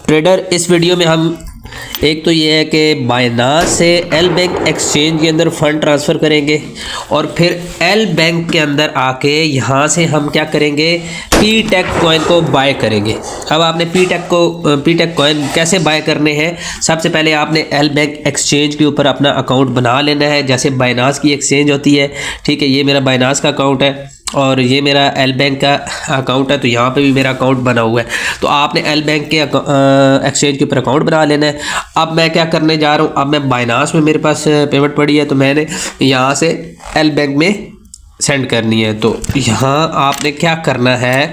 Trader, इस video में हम एक तो ये है कि बाइनांस से एल बैंक एक्सचेंज के अंदर फ़ंड ट्रांसफ़र करेंगे और फिर एल बैंक के अंदर आके यहाँ से हम क्या करेंगे, पी टेक कॉइन को बाय करेंगे। अब आपने पी टेक कॉइन कैसे बाय करने हैं, सबसे पहले आपने एल बैंक एक्सचेंज के ऊपर अपना अकाउंट बना लेना है। जैसे बाइनांस की एक्सचेंज होती है, ठीक है, ये मेरा बाइनांस का अकाउंट है और ये मेरा एल बैंक का अकाउंट है, तो यहाँ पे भी मेरा अकाउंट बना हुआ है। तो आपने एल बैंक के एक्सचेंज के ऊपर अकाउंट बना लेना है। अब मैं क्या करने जा रहा हूँ, अब मैं बाइनांस में मेरे पास पेमेंट पड़ी है, तो मैंने यहाँ से एल बैंक में सेंड करनी है। तो यहाँ आपने क्या करना है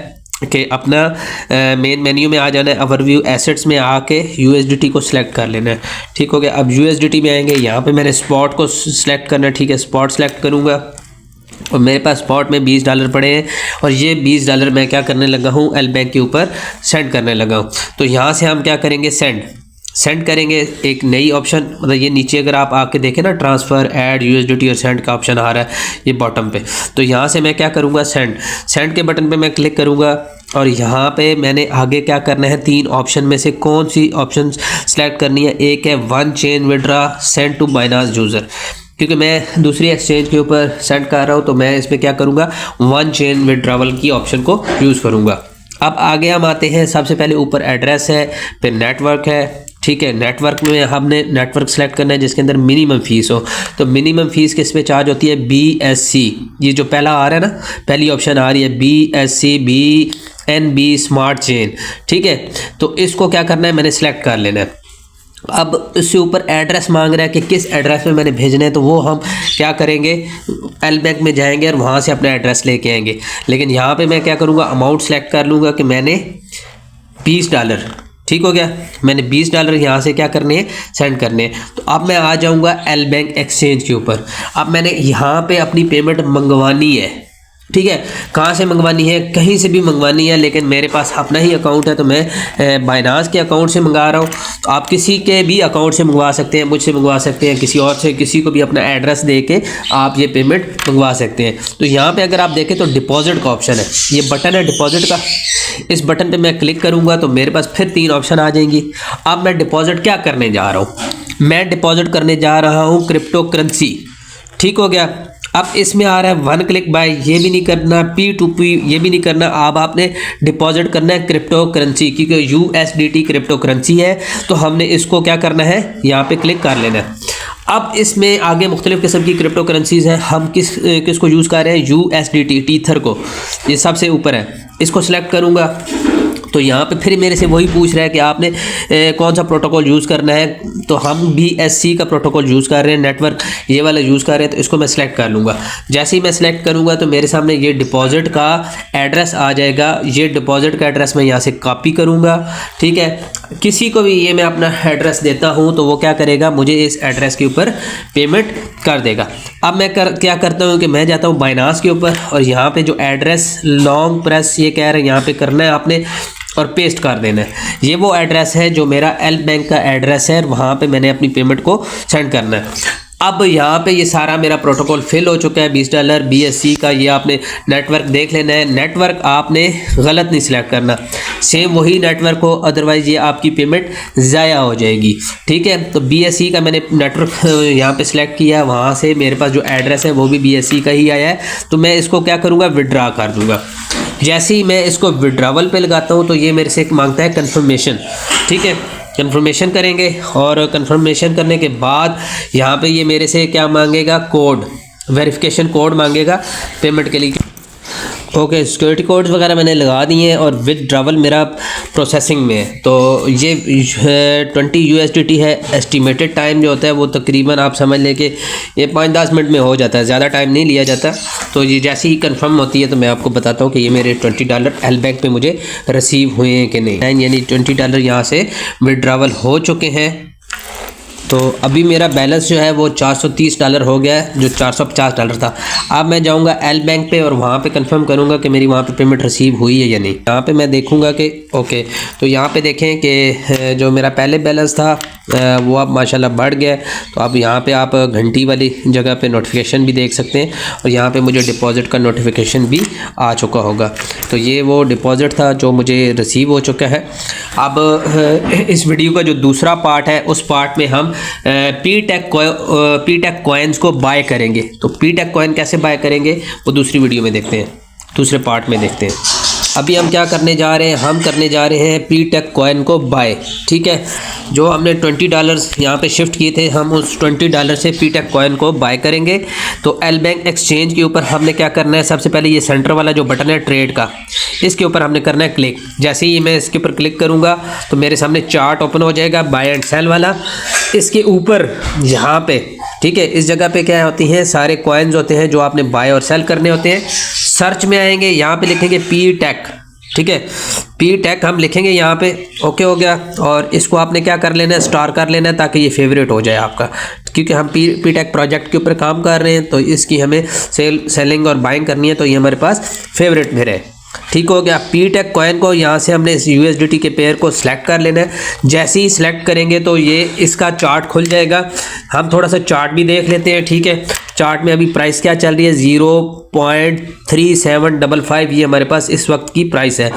कि अपना मेन मेन्यू में आ जाना है, ओवरव्यू एसेट्स में आके यूएसडीटी को सिलेक्ट कर लेना है। ठीक हो गया। अब यूएसडीटी में आएंगे, यहाँ पे मैंने स्पॉट को सिलेक्ट करना है। ठीक है, स्पॉट सेलेक्ट करूँगा और मेरे पास स्पॉट में $20 पड़े हैं और ये $20 मैं क्या करने लगा हूँ, एल बैंक के ऊपर सेंड करने लगा हूँ। तो यहाँ से हम क्या करेंगे, सेंड करेंगे। एक नई ऑप्शन, मतलब ये नीचे अगर आप आके देखें ना, ट्रांसफ़र, ऐड यूएसडीटी और सेंड का ऑप्शन आ रहा है ये बॉटम पे। तो यहाँ से मैं क्या करूँगा, सेंड के बटन पे मैं क्लिक करूँगा और यहाँ पे मैंने आगे क्या करना है, 3 ऑप्शन में से कौन सी ऑप्शन सेलेक्ट करनी है। एक है one chain withdraw send to Binance user, क्योंकि मैं दूसरी एक्सचेंज के ऊपर सेंड कर रहा हूँ, तो मैं इसमें क्या करूँगा, वन चेन विड्रावल की ऑप्शन को यूज़ करूँगा। अब आगे हम आते हैं, सबसे पहले ऊपर एड्रेस है, फिर नेटवर्क है। ठीक है, नेटवर्क में हमने नेटवर्क सेलेक्ट करना है जिसके अंदर मिनिमम फ़ीस हो। तो मिनिमम फ़ीस किस पे चार्ज होती है, BSC, ये जो पहला आ रहा है ना, पहली ऑप्शन आ रही है BSC BNB स्मार्ट चेन। ठीक है, तो इसको क्या करना है, मैंने सेलेक्ट कर लेना है। अब इससे ऊपर एड्रेस मांग रहा है कि किस एड्रेस में मैंने भेजना है, तो वो हम क्या करेंगे, एल बैंक में जाएंगे और वहाँ से अपना एड्रेस लेके आएंगे। लेकिन यहाँ पे मैं क्या करूँगा, अमाउंट सेलेक्ट कर लूँगा कि मैंने $20, ठीक हो गया, मैंने $20 यहाँ से क्या करने हैं, सेंड करने हैं। तो अब मैं आ जाऊँगा एल बैंक एक्सचेंज के ऊपर। अब मैंने यहाँ पे अपनी पेमेंट मंगवानी है। ठीक है, कहाँ से मंगवानी है, कहीं से भी मंगवानी है, लेकिन मेरे पास अपना ही अकाउंट है तो मैं बाइनांस के अकाउंट से मंगा रहा हूँ। तो आप किसी के भी अकाउंट से मंगवा सकते हैं, मुझसे मंगवा सकते हैं, किसी और से, किसी को भी अपना एड्रेस दे के आप ये पेमेंट मंगवा सकते हैं। तो यहाँ पे अगर आप देखें तो डिपॉजिट का ऑप्शन है, ये बटन है डिपॉजिट का, इस बटन पर मैं क्लिक करूँगा तो मेरे पास फिर 3 ऑप्शन आ जाएंगी। अब मैं डिपॉजिट क्या करने जा रहा हूँ, मैं डिपॉजिट करने जा रहा हूँ क्रिप्टो करेंसी। ठीक हो गया। अब इसमें आ रहा है वन क्लिक बाय, ये भी नहीं करना, P2P ये भी नहीं करना। अब आपने डिपॉजिट करना है क्रिप्टो करेंसी, क्योंकि USDT क्रिप्टो करेंसी है, तो हमने इसको क्या करना है, यहाँ पे क्लिक कर लेना है। अब इसमें आगे मुख्तलिफ़ किस्म की क्रिप्टो करेंसीज़ हैं, हम किसको यूज़ कर रहे हैं, USDT टीथर को, ये सबसे ऊपर है, इसको सिलेक्ट करूँगा। तो यहाँ पे फिर मेरे से वही पूछ रहा है कि आपने कौन सा प्रोटोकॉल यूज़ करना है, तो हम BSC का प्रोटोकॉल यूज़ कर रहे हैं, नेटवर्क ये वाला यूज़ कर रहे हैं, तो इसको मैं सिलेक्ट कर लूँगा। जैसे ही मैं सिलेक्ट करूँगा तो मेरे सामने ये डिपॉजिट का एड्रेस आ जाएगा। ये डिपॉजिट का एड्रेस मैं यहाँ से कॉपी करूँगा। ठीक है, किसी को भी ये मैं अपना एड्रेस देता हूँ तो वो क्या करेगा, मुझे इस एड्रेस के ऊपर पेमेंट कर देगा। अब मैं क्या करता हूँ कि मैं जाता हूँ बाइनांस के ऊपर और यहाँ पे जो एड्रेस लॉन्ग प्रेस ये कह रहे हैं यहाँ पे करना है आपने और पेस्ट कर देना है। ये वो एड्रेस है जो मेरा एल बैंक का एड्रेस है, वहाँ पे मैंने अपनी पेमेंट को सेंड करना है। अब यहाँ पे ये सारा मेरा प्रोटोकॉल फिल हो चुका है, $20 BSC का। ये आपने नेटवर्क देख लेना है, नेटवर्क आपने गलत नहीं सिलेक्ट करना, सेम वही नेटवर्क हो, अदरवाइज़ ये आपकी पेमेंट ज़ाया हो जाएगी। ठीक है, तो BSC का मैंने नेटवर्क यहाँ पे सिलेक्ट किया है, वहाँ से मेरे पास जो एड्रेस है वो भी BSC का ही आया है। तो मैं इसको क्या करूँगा, विड्रा कर दूँगा। जैसे ही मैं इसको विड्रावल पे लगाता हूँ तो ये मेरे से एक मांगता है कन्फर्मेशन। ठीक है, कन्फर्मेशन करेंगे और कन्फर्मेशन करने के बाद यहाँ पे ये मेरे से क्या मांगेगा, कोड, वेरिफिकेशन कोड मांगेगा पेमेंट के लिए। ओके, सिक्योरिटी कोड्स वगैरह मैंने लगा दिए हैं और विदड्रॉवल मेरा प्रोसेसिंग में है। तो ये 20 USDT है। एस्टिमेटेड टाइम जो होता है वो तकरीबन आप समझ लें कि ये 5-10 मिनट में हो जाता है, ज़्यादा टाइम नहीं लिया जाता। तो ये जैसे ही कंफर्म होती है तो मैं आपको बताता हूँ कि ये मेरे $20 एल बैंक पे मुझे रिसीव हुए हैं कि नहीं, यानी $20 यहाँ से विदड्रॉवल हो चुके हैं। तो अभी मेरा बैलेंस जो है वो $430 हो गया है, जो $450 था। अब मैं जाऊंगा एल बैंक पे और वहाँ पे कंफर्म करूंगा कि मेरी वहाँ पे पेमेंट रिसीव हुई है या नहीं। यहाँ पे मैं देखूंगा कि ओके, तो यहाँ पे देखें कि जो मेरा पहले बैलेंस था वो अब माशाल्लाह बढ़ गया। तो अब यहाँ पे आप घंटी वाली जगह पे नोटिफिकेशन भी देख सकते हैं और यहाँ पे मुझे डिपॉज़िट का नोटिफिकेशन भी आ चुका होगा। तो ये वो डिपॉज़िट था जो मुझे रिसीव हो चुका है। अब इस वीडियो का जो दूसरा पार्ट है उस पार्ट में हम पी टेक कॉइन्स को बाय करेंगे। तो पी टेक कॉइन कैसे बाय करेंगे वो दूसरी वीडियो में देखते हैं, दूसरे पार्ट में देखते हैं। अभी हम क्या करने जा रहे हैं, हम करने जा रहे हैं पी टेक कॉइन को बाय। ठीक है, जो हमने $20 यहाँ पे शिफ्ट किए थे, हम उस $20 से पी टेक कॉइन को बाय करेंगे। तो एल बैंक एक्सचेंज के ऊपर हमने क्या करना है, सबसे पहले ये सेंटर वाला जो बटन है ट्रेड का, इसके ऊपर हमने करना है क्लिक। जैसे ही मैं इसके ऊपर क्लिक करूँगा तो मेरे सामने चार्ट ओपन हो जाएगा बाय एंड सेल वाला। इसके ऊपर यहाँ पे, ठीक है, इस जगह पे क्या होती हैं, सारे कॉइन्स होते हैं जो आपने बाय और सेल करने होते हैं। सर्च में आएंगे, यहाँ पे लिखेंगे पी टेक। ठीक है, पी टेक हम लिखेंगे यहाँ पे, ओके हो गया। और इसको आपने क्या कर लेना है, स्टार कर लेना है ताकि ये फेवरेट हो जाए आपका, क्योंकि हम पी टेक प्रोजेक्ट के ऊपर काम कर रहे हैं तो इसकी हमें सेलिंग और बाइंग करनी है, तो ये हमारे पास फेवरेट में रहे। ठीक हो गया। पी टेक कॉइन को यहाँ से हमने इस USDT के पेयर को सिलेक्ट कर लेना है। जैसे ही सिलेक्ट करेंगे तो ये इसका चार्ट खुल जाएगा। हम थोड़ा सा चार्ट भी देख लेते हैं। ठीक है, चार्ट में अभी प्राइस क्या चल रही है, 0.3755 ये हमारे पास इस वक्त की प्राइस है।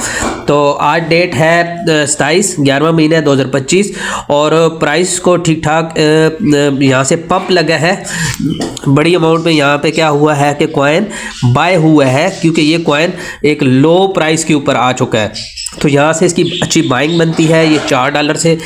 तो आज डेट है 27/11 महीना 2025 और प्राइस को ठीक ठाक यहाँ से पंप लगा है बड़ी अमाउंट में। यहाँ पे क्या हुआ है कि कॉइन बाय हुआ है, क्योंकि ये कॉइन एक लो प्राइस के ऊपर आ चुका है। तो यहाँ से इसकी अच्छी बाइंग बनती है। ये $4 से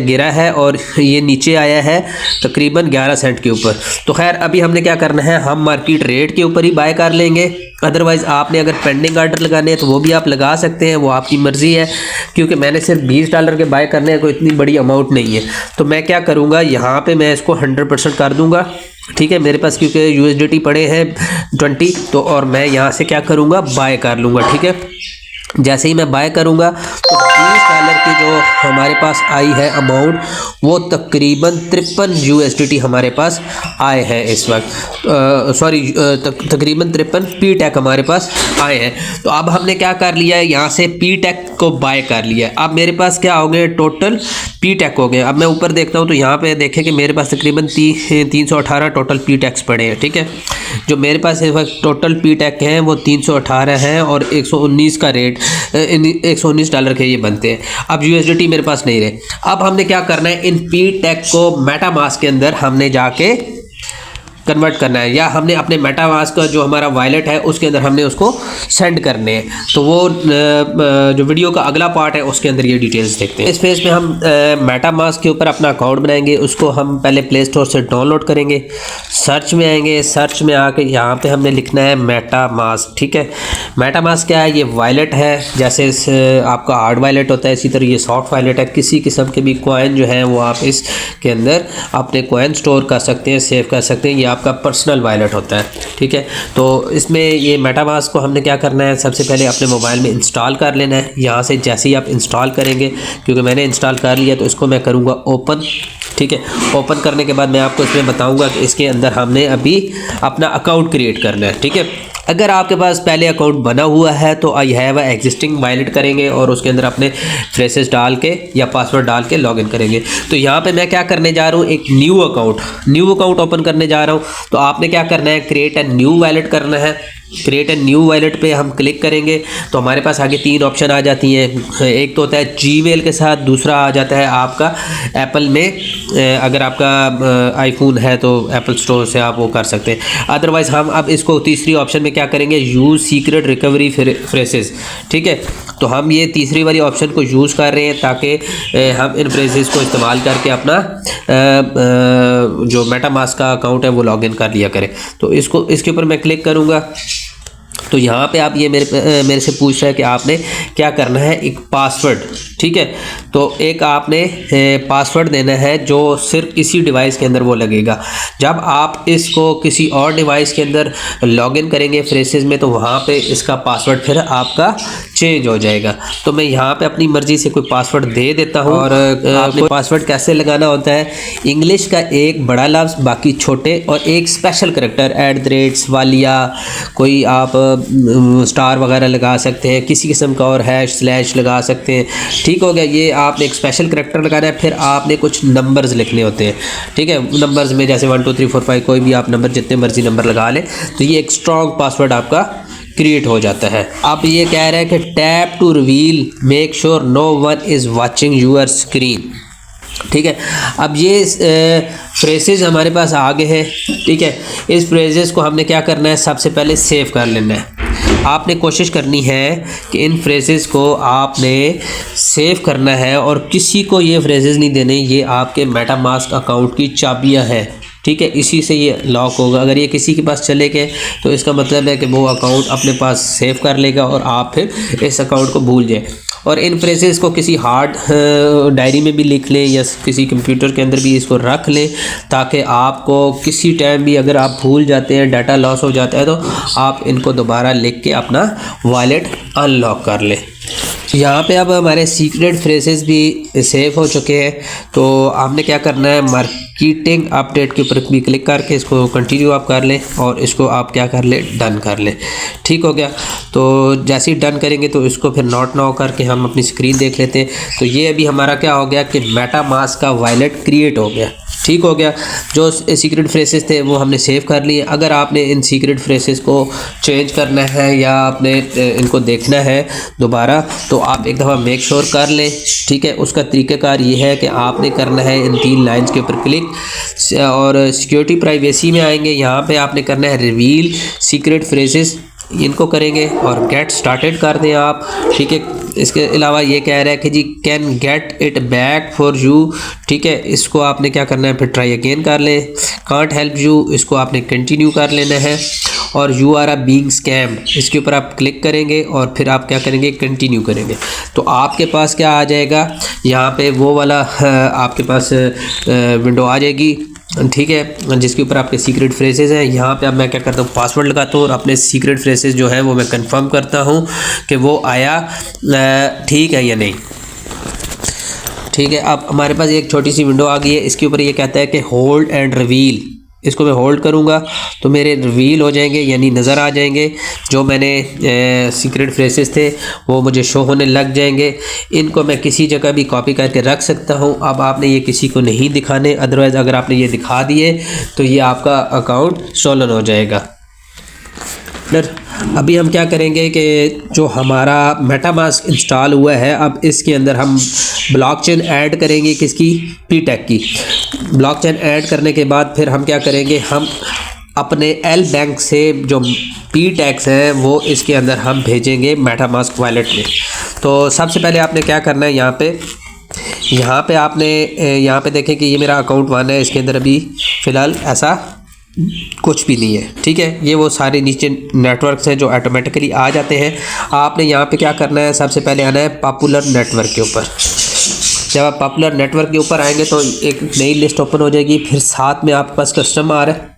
गिरा है और ये नीचे आया है तकरीबन 11 सेंट के ऊपर। तो खैर अभी हमने क्या करना है, हम मार्केट रेट के ऊपर ही बाय कर लेंगे। अदरवाइज़ आपने अगर पेंडिंग ऑर्डर लगाने हैं तो वो भी आप लगा सकते हैं, वो आपकी मर्ज़ी है। क्योंकि मैंने सिर्फ $20 के बाय करने हैं, कोई इतनी बड़ी अमाउंट नहीं है। तो मैं क्या करूँगा, यहाँ पे मैं इसको 100% कर दूँगा। ठीक है, मेरे पास क्योंकि USDT पड़े हैं 20, तो और मैं यहाँ से क्या करूँगा, बाय कर लूँगा। ठीक है, जैसे ही मैं बाय करूँगा तो $20 की जो हमारे पास आई है अमाउंट, वो तकरीबन 53 USDT हमारे पास आए हैं इस वक्त। तकरीबन 53 पी टेक हमारे पास आए हैं। तो अब हमने क्या कर लिया है, यहाँ से पी टेक को बाय कर लिया है। अब मेरे पास क्या हो गए, टोटल पी टेक हो गए। अब मैं ऊपर देखता हूँ तो यहाँ पे देखें कि मेरे पास तकरीबन 318 टोटल पी टेक्स पड़े हैं। ठीक है, जो मेरे पास इस वक्त टोटल पी टेक हैं वो 318 हैं और 119 का रेट, $119 के ये बनते हैं। अब USDT मेरे पास नहीं रहे। अब हमने क्या करना है, इन पी टेक को मेटामास्क के अंदर हमने जाके कन्वर्ट करना है, या हमने अपने मेटामास्क का जो हमारा वॉलेट है उसके अंदर हमने उसको सेंड करने हैं। तो वो जो वीडियो का अगला पार्ट है उसके अंदर ये डिटेल्स देखते हैं। इस पेज पे हम मेटामास्क के ऊपर अपना अकाउंट बनाएंगे। उसको हम पहले प्ले स्टोर से डाउनलोड करेंगे। सर्च में आएंगे, सर्च में आके यहाँ पे हमने लिखना है मेटामास्क। ठीक है, मेटामास्क क्या है, ये वॉलेट है। जैसे आपका हार्ड वॉलेट होता है, इसी तरह ये सॉफ्ट वॉलेट है। किसी किस्म के भी कॉइन जो है वो आप इसके अंदर अपने कॉइन स्टोर कर सकते हैं, सेव कर सकते हैं। ये आपका पर्सनल वॉलेट होता है। ठीक है, तो इसमें ये मेटामास्क को हमने क्या करना है, सबसे पहले अपने मोबाइल में इंस्टॉल कर लेना है। यहाँ से जैसे ही आप इंस्टॉल करेंगे, क्योंकि मैंने इंस्टॉल कर लिया तो इसको मैं करूँगा ओपन। ठीक है, ओपन करने के बाद मैं आपको इसमें बताऊँगा कि इसके अंदर हमने अभी अपना अकाउंट क्रिएट करना है। ठीक है, अगर आपके पास पहले अकाउंट बना हुआ है तो I have a existing wallet करेंगे और उसके अंदर अपने फ्रेसेस डाल के या पासवर्ड डाल के लॉगिन करेंगे। तो यहाँ पे मैं क्या करने जा रहा हूँ, एक न्यू अकाउंट ओपन करने जा रहा हूँ। तो आपने क्या करना है, क्रिएट अ न्यू वॉलेट करना है। क्रिएट अ न्यू वॉलेट पे हम क्लिक करेंगे तो हमारे पास आगे 3 ऑप्शन आ जाती हैं। एक तो होता है जीमेल के साथ, दूसरा आ जाता है आपका एप्पल में, अगर आपका आईफोन है तो एप्पल स्टोर से आप वो कर सकते हैं। अदरवाइज़ हम अब इसको तीसरी ऑप्शन में क्या करेंगे, यूज़ सीक्रेट रिकवरी फ्रेसेस। ठीक है, तो हम ये तीसरी वाली ऑप्शन को यूज़ कर रहे हैं ताकि हम इन फ्रेसेस को इस्तेमाल करके अपना जो मेटामास्क का अकाउंट है वो लॉगिन कर लिया करें। तो इसके ऊपर मैं क्लिक करूँगा तो यहाँ पे आप ये मेरे से पूछ रहा है कि आपने क्या करना है, एक पासवर्ड। ठीक है। तो एक आपने पासवर्ड देना है जो सिर्फ इसी डिवाइस के अंदर वो लगेगा। जब आप इसको किसी और डिवाइस के अंदर लॉगिन करेंगे फ्रेसेस में, तो वहाँ पे इसका पासवर्ड फिर आपका चेंज हो जाएगा। तो मैं यहाँ पे अपनी मर्ज़ी से कोई पासवर्ड दे देता हूँ। और आपने पासवर्ड कैसे लगाना होता है, इंग्लिश का एक बड़ा लफ्ज़, बाकी छोटे, और एक स्पेशल करैक्टर @ वालिया, कोई आप स्टार वगैरह लगा सकते हैं, किसी किस्म का और # लगा सकते हैं। ठीक हो गया। ये आपने एक स्पेशल करैक्टर लगाना है। फिर आपने कुछ नंबर्स लिखने होते हैं। ठीक है, नंबर्स में जैसे 1 2 3 4 5 कोई भी आप नंबर, जितने मर्जी नंबर लगा लें, तो ये एक स्ट्रॉन्ग पासवर्ड आपका क्रिएट हो जाता है। अब ये कह रहा है कि tap to reveal, make sure no one is watching your screen. ठीक है, अब ये फ्रेजेस हमारे पास आ गए हैं। ठीक है, इस फ्रेजेस को हमने क्या करना है, सबसे पहले सेव कर लेना है। आपने कोशिश करनी है कि इन फ्रेजेस को आपने सेव करना है और किसी को ये फ्रेजेस नहीं देने। ये आपके मेटामास्क अकाउंट की चाबियां हैं। ठीक है, इसी से ये लॉक होगा। अगर ये किसी के पास चले गए तो इसका मतलब है कि वो अकाउंट अपने पास सेव कर लेगा और आप फिर इस अकाउंट को भूल जाए। और इन फ्रेजेस को किसी हार्ड डायरी में भी लिख लें या किसी कंप्यूटर के अंदर भी इसको रख लें, ताकि आपको किसी टाइम भी अगर आप भूल जाते हैं, डाटा लॉस हो जाता है, तो आप इनको दोबारा लिख के अपना वॉलेट अनलॉक कर लें। यहाँ पे अब हमारे सीक्रेट फ्रेजेस भी सेव हो चुके हैं। तो आपने क्या करना है, मार्केटिंग अपडेट के ऊपर भी क्लिक करके इसको कंटिन्यू आप कर लें और इसको आप क्या कर लें, डन कर लें। ठीक हो गया। तो जैसे ही डन करेंगे तो इसको फिर नोट ना करके हम अपनी स्क्रीन देख लेते हैं। तो ये अभी हमारा क्या हो गया कि मेटामास्क का वॉलेट क्रिएट हो गया। ठीक हो गया। जो सीक्रेट फ्रेसेस थे वो हमने सेव कर लिए। अगर आपने इन सीक्रेट फ्रेसेस को चेंज करना है या आपने इनको देखना है दोबारा, तो आप एक दफ़ा मेक श्योर कर लें। ठीक है, उसका तरीक़ाकार ये है कि आपने करना है इन 3 लाइंस के ऊपर क्लिक और सिक्योरिटी प्राइवेसी में आएंगे। यहाँ पे आपने करना है रिवील सीक्रेट फ्रेसेस, इनको करेंगे और गेट स्टार्टेड कर दें आप। ठीक है, इसके अलावा ये कह रहा है कि जी can get it back for you. ठीक है, इसको आपने क्या करना है, फिर ट्राई अगेन कर लें। कांट हेल्प यू, इसको आपने कंटिन्यू कर लेना है। और यू आर बीइंग स्कैम्ड, इसके ऊपर आप क्लिक करेंगे और फिर आप क्या करेंगे, कंटिन्यू करेंगे। तो आपके पास क्या आ जाएगा, यहाँ पे वो वाला आपके पास विंडो आ जाएगी। ठीक है, जिसके ऊपर आपके सीक्रेट फ्रेजेस हैं। यहाँ पे अब मैं क्या करता हूँ, पासवर्ड लगाता हूँ और अपने सीक्रेट फ्रेजेस जो है वो मैं कंफर्म करता हूँ कि वो आया ठीक है या नहीं। ठीक है, अब हमारे पास एक छोटी सी विंडो आ गई है। इसके ऊपर ये कहता है कि होल्ड एंड रिवील। इसको मैं होल्ड करूँगा तो मेरे रिवील हो जाएंगे, यानी नज़र आ जाएंगे। जो मैंने सीक्रेट फ्रेसेस थे वो मुझे शो होने लग जाएंगे। इनको मैं किसी जगह भी कॉपी करके रख सकता हूँ। अब आपने ये किसी को नहीं दिखाने, अदरवाइज़ अगर आपने ये दिखा दिए तो ये आपका अकाउंट स्टोलन हो जाएगा। अभी हम क्या करेंगे कि जो हमारा मेटामास्क इंस्टॉल हुआ है, अब इसके अंदर हम ब्लॉकचेन ऐड करेंगे। किसकी, पीटैक की। ब्लॉकचेन ऐड करने के बाद फिर हम क्या करेंगे, हम अपने एल बैंक से जो पीटैक्स हैं वो इसके अंदर हम भेजेंगे मेटामास्क वॉलेट में। तो सबसे पहले आपने क्या करना है, यहाँ पे आपने यहाँ पे देखें कि ये मेरा अकाउंट 1 है। इसके अंदर अभी फ़िलहाल ऐसा कुछ भी नहीं है। ठीक है, ये वो सारे नीचे नेटवर्क्स हैं जो ऑटोमेटिकली आ जाते हैं। आपने यहाँ पे क्या करना है, सबसे पहले आना है पॉपुलर नेटवर्क के ऊपर। जब आप पॉपुलर नेटवर्क के ऊपर आएंगे तो एक नई लिस्ट ओपन हो जाएगी। फिर साथ में आपके पास कस्टम आ रहा है,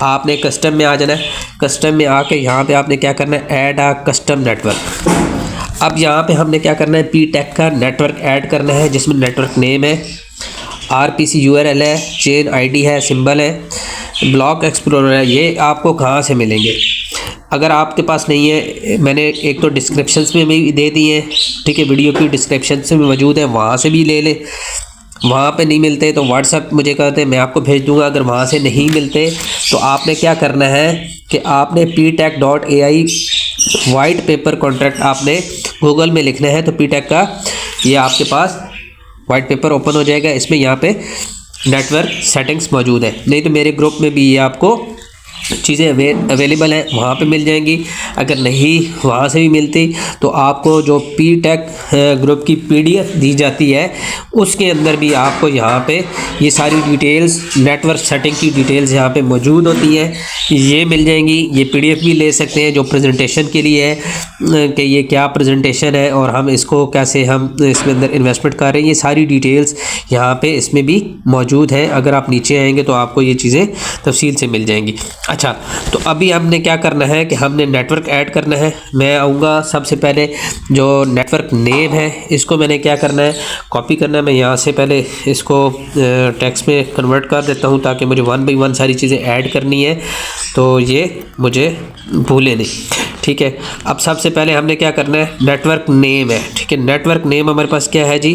आपने कस्टम में आ जाना है। कस्टम में आके यहाँ पे आपने क्या करना है, ऐड आ कस्टम नेटवर्क। अब यहाँ पे हमने क्या करना है, पीटैक का नेटवर्क ऐड करना है, जिसमें नेटवर्क नेम है, RPC URL है, चेन ID है, सिंबल है, ब्लॉक एक्सप्लोरर है। ये आपको कहाँ से मिलेंगे, अगर आपके पास नहीं है, मैंने एक तो डिस्क्रिप्शंस में भी दे दिए हैं। ठीक है, वीडियो की डिस्क्रिप्शन में मौजूद है, वहाँ से भी ले लें। वहाँ पे नहीं मिलते तो व्हाट्सएप मुझे कहते हैं, मैं आपको भेज दूँगा। अगर वहाँ से नहीं मिलते तो आपने क्या करना है कि आपने ptac.ai वाइट पेपर कॉन्ट्रैक्ट आपने गूगल में लिखना है। तो ptac का ये आपके पास वाइट पेपर ओपन हो जाएगा। इसमें यहाँ पे नेटवर्क सेटिंग्स मौजूद है, नहीं तो मेरे ग्रुप में भी ये आपको चीज़ें अवेलेबल हैं वहाँ पे मिल जाएंगी। अगर नहीं वहाँ से भी मिलती तो आपको जो पी-टेक ग्रुप की पीडीएफ दी जाती है उसके अंदर भी आपको यहाँ पे ये सारी डिटेल्स, नेटवर्क सेटिंग की डिटेल्स यहाँ पे मौजूद होती हैं, ये मिल जाएंगी। ये पीडीएफ भी ले सकते हैं जो प्रेजेंटेशन के लिए है कि ये क्या प्रेजेंटेशन है और हम इसको कैसे हम इसमें अंदर इन्वेस्टमेंट कर रहे हैं, ये सारी डिटेल्स यहाँ पे इसमें भी मौजूद हैं। अगर आप नीचे आएंगे तो आपको ये चीज़ें तफसील से मिल जाएंगी। अच्छा, तो अभी हमने क्या करना है कि हमने नेटवर्क ऐड करना है। मैं आऊँगा सबसे पहले जो नेटवर्क नेम है इसको मैंने क्या करना है, कॉपी करना है। मैं यहाँ से पहले इसको टेक्स्ट में कन्वर्ट कर देता हूँ ताकि मुझे 1 बाई 1 सारी चीज़ें ऐड करनी है तो ये मुझे भूले नहीं। ठीक है, अब सबसे पहले हमने क्या करना है, नेटवर्क नेम है। ठीक है, नेटवर्क नेम हमारे पास क्या है जी,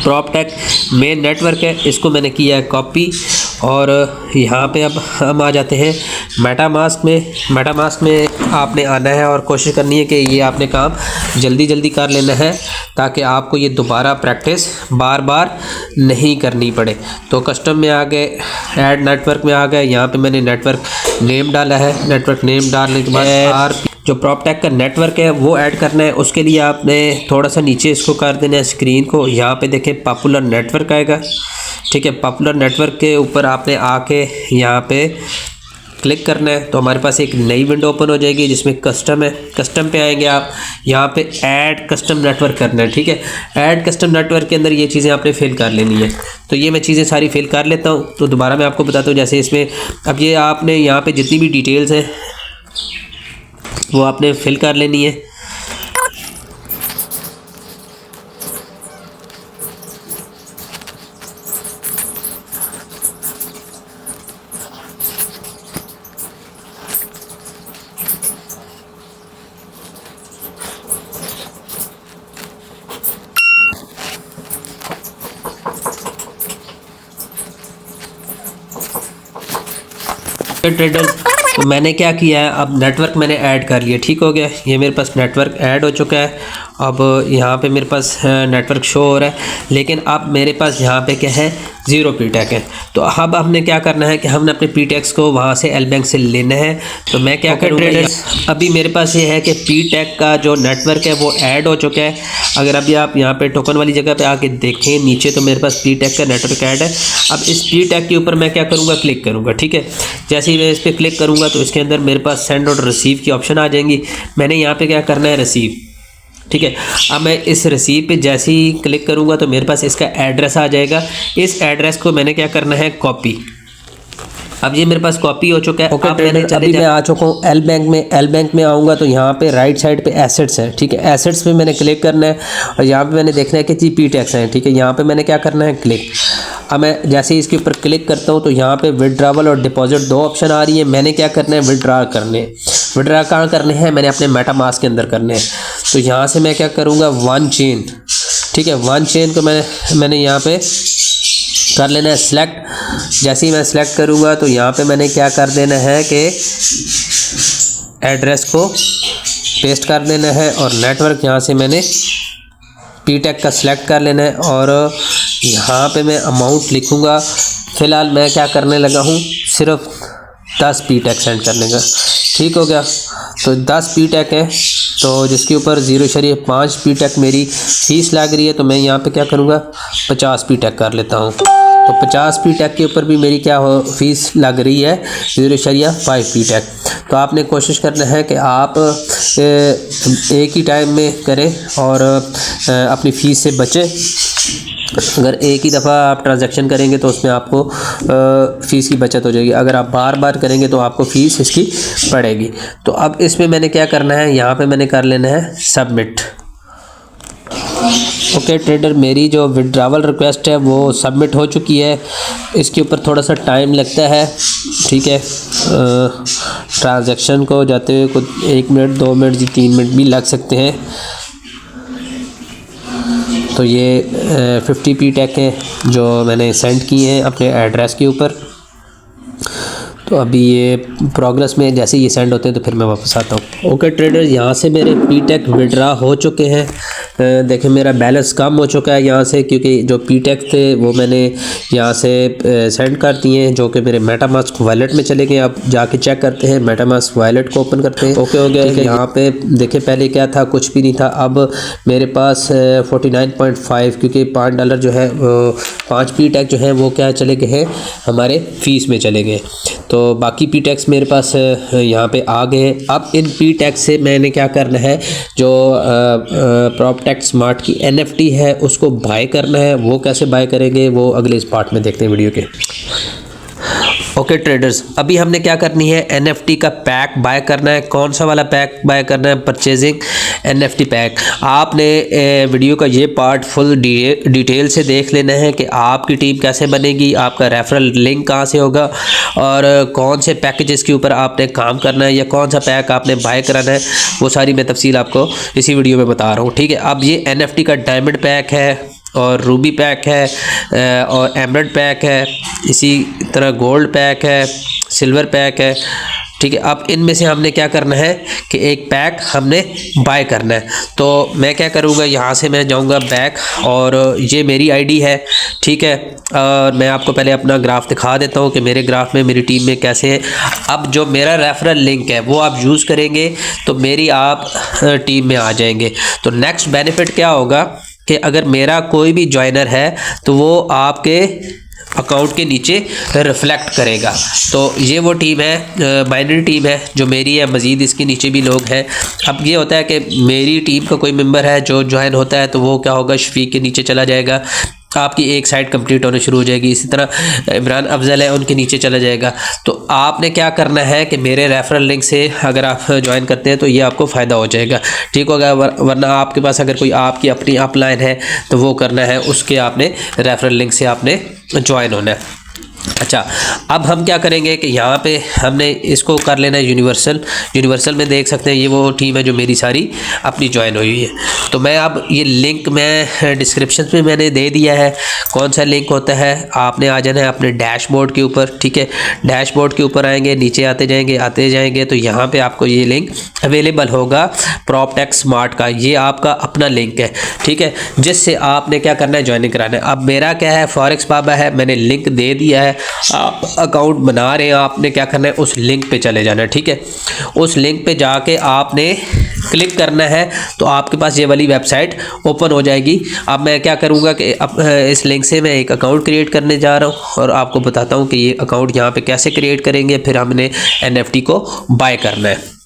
प्रॉपटेक मेन नेटवर्क है। इसको मैंने किया है कॉपी और यहाँ पे अब हम आ जाते हैं मेटामास्क में। मेटामास्क में आपने आना है और कोशिश करनी है कि ये आपने काम जल्दी जल्दी कर लेना है ताकि आपको ये दोबारा प्रैक्टिस बार बार नहीं करनी पड़े। तो कस्टम में आ गए, ऐड नेटवर्क में आ गए, यहाँ पे मैंने नेटवर्क नेम डाला है। नेटवर्क नेम डालने के बाद जो प्रॉपटेक का नेटवर्क है वो ऐड करना है। उसके लिए आपने थोड़ा सा नीचे इसको कर देना है स्क्रीन को, यहाँ पे देखें पॉपुलर नेटवर्क आएगा। ठीक है, पॉपुलर नेटवर्क के ऊपर आपने आके यहाँ पे क्लिक करना है तो हमारे पास एक नई विंडो ओपन हो जाएगी जिसमें कस्टम है। कस्टम पे आएंगे आप, यहाँ पे ऐड कस्टम नेटवर्क करना है। ठीक है, ऐड कस्टम नेटवर्क के अंदर ये चीज़ें आपने फिल कर लेनी है। तो ये मैं चीज़ें सारी फिल कर लेता हूँ। तो दोबारा मैं आपको बताता हूँ, जैसे इसमें अब ये आपने यहाँ पर जितनी भी डिटेल्स हैं वो आपने फिल कर लेनी है। ट्रेडर तो मैंने क्या किया है, अब नेटवर्क मैंने ऐड कर लिया। ठीक हो गया, ये मेरे पास नेटवर्क ऐड हो चुका है। अब यहाँ पे मेरे पास नेटवर्क शो हो रहा है, लेकिन अब मेरे पास यहाँ पे क्या है, 0 पी-टेक है। तो अब हमने क्या करना है कि हमने अपने पी-टेक्स को वहाँ से एल बैंक से लेना है। तो मैं क्या करूँगा, अभी मेरे पास ये है कि पी-टेक का जो नेटवर्क है वो ऐड हो चुका है। अगर अभी आप यहाँ पे टोकन वाली जगह पे आके देखें नीचे तो मेरे पास पी-टेक का नेटवर्क ऐड है। अब इस पी-टेक के ऊपर मैं क्या करूँगा, क्लिक करूँगा। ठीक है, जैसे ही मैं इस पर क्लिक करूँगा तो इसके अंदर मेरे पास सेंड और रिसीव की ऑप्शन आ जाएंगी। मैंने यहाँ पे क्या करना है, रिसीव। ठीक है, अब मैं इस रिसीव पे जैसे ही क्लिक करूँगा तो मेरे पास इसका एड्रेस आ जाएगा। इस एड्रेस को मैंने क्या करना है, कॉपी। अब ये मेरे पास कॉपी हो चुका है। ओके, अभी मैं आ चुका हूँ एल बैंक में। एल बैंक में आऊँगा तो यहाँ पे राइट साइड पे एसेट्स है। ठीक है, एसेट्स पे मैंने क्लिक करना है और यहाँ पे मैंने देखना है कि जी पी-टेक्स हैं। ठीक है, यहाँ पे मैंने क्या करना है, क्लिक। अब मैं जैसे ही इसके ऊपर क्लिक करता हूँ तो यहाँ पे विड्रावल और डिपॉजिट 2 ऑप्शन आ रही है। मैंने क्या करना है, विड्रा करने। विड्रा कहाँ करने हैं, मैंने अपने मेटामास्क के अंदर करने हैं। तो यहाँ से मैं क्या करूँगा, 1 चेन। ठीक है, 1 चेन को मैंने यहाँ पे कर लेना है सिलेक्ट। जैसे ही मैं सिलेक्ट करूँगा तो यहाँ पे मैंने क्या कर देना है कि एड्रेस को पेस्ट कर देना है और नेटवर्क यहाँ से मैंने पी-टेक का सिलेक्ट कर लेना है और यहाँ पे मैं अमाउंट लिखूँगा। फ़िलहाल मैं क्या करने लगा हूँ, सिर्फ 10 पी-टेक सेंड करने का। ठीक हो गया, तो 10 पी-टेक है तो जिसके ऊपर 0.5 पी-टेक मेरी फीस लग रही है। तो मैं यहाँ पे क्या करूँगा, 50 पी-टेक कर लेता हूँ। तो 50 पी-टेक के ऊपर भी मेरी क्या हो, फीस लग रही है 0.5 पी-टेक। तो आपने कोशिश करना है कि आप एक ही टाइम में करें और अपनी फ़ीस से बचें। अगर एक ही दफ़ा आप ट्रांजैक्शन करेंगे तो उसमें आपको फ़ीस की बचत हो जाएगी। अगर आप बार बार करेंगे तो आपको फ़ीस इसकी पड़ेगी। तो अब इसमें मैंने क्या करना है, यहाँ पे मैंने कर लेना है सबमिट। ओके ट्रेडर, मेरी जो विड्रावल रिक्वेस्ट है वो सबमिट हो चुकी है। इसके ऊपर थोड़ा सा टाइम लगता है। ठीक है, ट्रांजैक्शन को जाते हुए कुछ 1 मिनट 2 मिनट 3 मिनट भी लग सकते हैं। तो ये 50 पी-टेक हैं जो मैंने सेंड किए हैं अपने एड्रेस के ऊपर। तो अभी ये प्रोग्रेस में जैसे ये सेंड होते हैं तो फिर मैं वापस आता हूँ। ओके ट्रेडर, यहाँ से मेरे पीटेक विड्रा हो चुके हैं। देखें मेरा बैलेंस कम हो चुका है यहाँ से, क्योंकि जो पीटेक थे वो मैंने यहाँ से सेंड कर दिए हैं, जो कि मेरे मेटामास्क वॉलेट में चले गए। अब जाके चेक करते हैं, मेटामास्क वॉलेट को ओपन करते हैं। ओके हो गया। यहाँ पे देखें पहले क्या था, कुछ भी नहीं था। अब मेरे पास 49.5, क्योंकि $5 जो है 5 पीटेक जो है वो क्या चले गए हैं, हमारे फीस में चले गए। तो बाकी पी टैक्स मेरे पास यहाँ पे आ गए हैं। अब इन पी टैक्स से मैंने क्या करना है, जो प्रॉपटेक स्मार्ट की NFT है उसको बाय करना है। वो कैसे बाय करेंगे वो अगले इस पार्ट में देखते हैं वीडियो के। ओके ट्रेडर्स, अभी हमने क्या करनी है, NFT का पैक बाय करना है। कौन सा वाला पैक बाय करना है, परचेजिंग NFT पैक। आपने वीडियो का ये पार्ट फुल डिटेल से देख लेना है कि आपकी टीम कैसे बनेगी, आपका रेफरल लिंक कहाँ से होगा और कौन से पैकेजेस के ऊपर आपने काम करना है या कौन सा पैक आपने बाय कराना है, वो सारी मैं तफसील आपको इसी वीडियो में बता रहा हूँ। ठीक है, अब ये NFT का डायमंड पैक है और रूबी पैक है और एमरल्ड पैक है, इसी तरह गोल्ड पैक है, सिल्वर पैक है। ठीक है, अब इनमें से हमने क्या करना है कि एक पैक हमने बाय करना है। तो मैं क्या करूँगा, यहाँ से मैं जाऊँगा बैक और ये मेरी आईडी है। ठीक है, और मैं आपको पहले अपना ग्राफ दिखा देता हूँ कि मेरे ग्राफ में मेरी टीम में कैसे है। अब जो मेरा रेफरल लिंक है वो आप यूज़ करेंगे तो मेरी आप टीम में आ जाएंगे। तो नेक्स्ट बेनिफिट क्या होगा कि अगर मेरा कोई भी ज्वाइनर है तो वो आपके अकाउंट के नीचे रिफ्लेक्ट करेगा। तो ये वो टीम है, बाइनरी टीम है जो मेरी है। मज़ीद इसके नीचे भी लोग हैं। अब ये होता है कि मेरी टीम का कोई मेंबर है जो ज्वाइन होता है तो वो क्या होगा, शफीक के नीचे चला जाएगा, आपकी एक साइड कंप्लीट होने शुरू हो जाएगी। इसी तरह इमरान अफजल है, उनके नीचे चला जाएगा। तो आपने क्या करना है कि मेरे रेफरल लिंक से अगर आप ज्वाइन करते हैं तो ये आपको फ़ायदा हो जाएगा। ठीक होगा, वरना आपके पास अगर कोई आपकी अपनी अपलाइन है तो वो करना है, उसके आपने रेफरल लिंक से आपने ज्वाइन होना है। अच्छा, अब हम क्या करेंगे कि यहाँ पे हमने इसको कर लेना है यूनिवर्सल में देख सकते हैं ये वो टीम है जो मेरी सारी अपनी ज्वाइन हुई है। तो मैं अब ये लिंक मैं डिस्क्रिप्शन में मैंने दे दिया है। कौन सा लिंक होता है, आपने आ जाना है अपने डैशबोर्ड के ऊपर। ठीक है, डैशबोर्ड के ऊपर आएंगे, नीचे आते जाएंगे तो यहाँ पे आपको ये लिंक अवेलेबल होगा प्रॉपटेक स्मार्ट का। ये आपका अपना लिंक है। ठीक है, जिससे आपने क्या करना है, ज्वाइनिंग कराना है। अब मेरा क्या है, फॉरेक्स बाबा है, मैंने लिंक दे दिया है। आप अकाउंट बना रहे हैं, आपने क्या करना है, उस लिंक पे चले जाना है। ठीक है, उस लिंक पे जाके आपने क्लिक करना है तो आपके पास ये वाली वेबसाइट ओपन हो जाएगी। अब मैं क्या करूँगा कि अब इस लिंक से मैं एक अकाउंट क्रिएट करने जा रहा हूँ और आपको बताता हूँ कि ये अकाउंट यहाँ पे कैसे क्रिएट करेंगे, फिर हमने NFT को बाय करना है।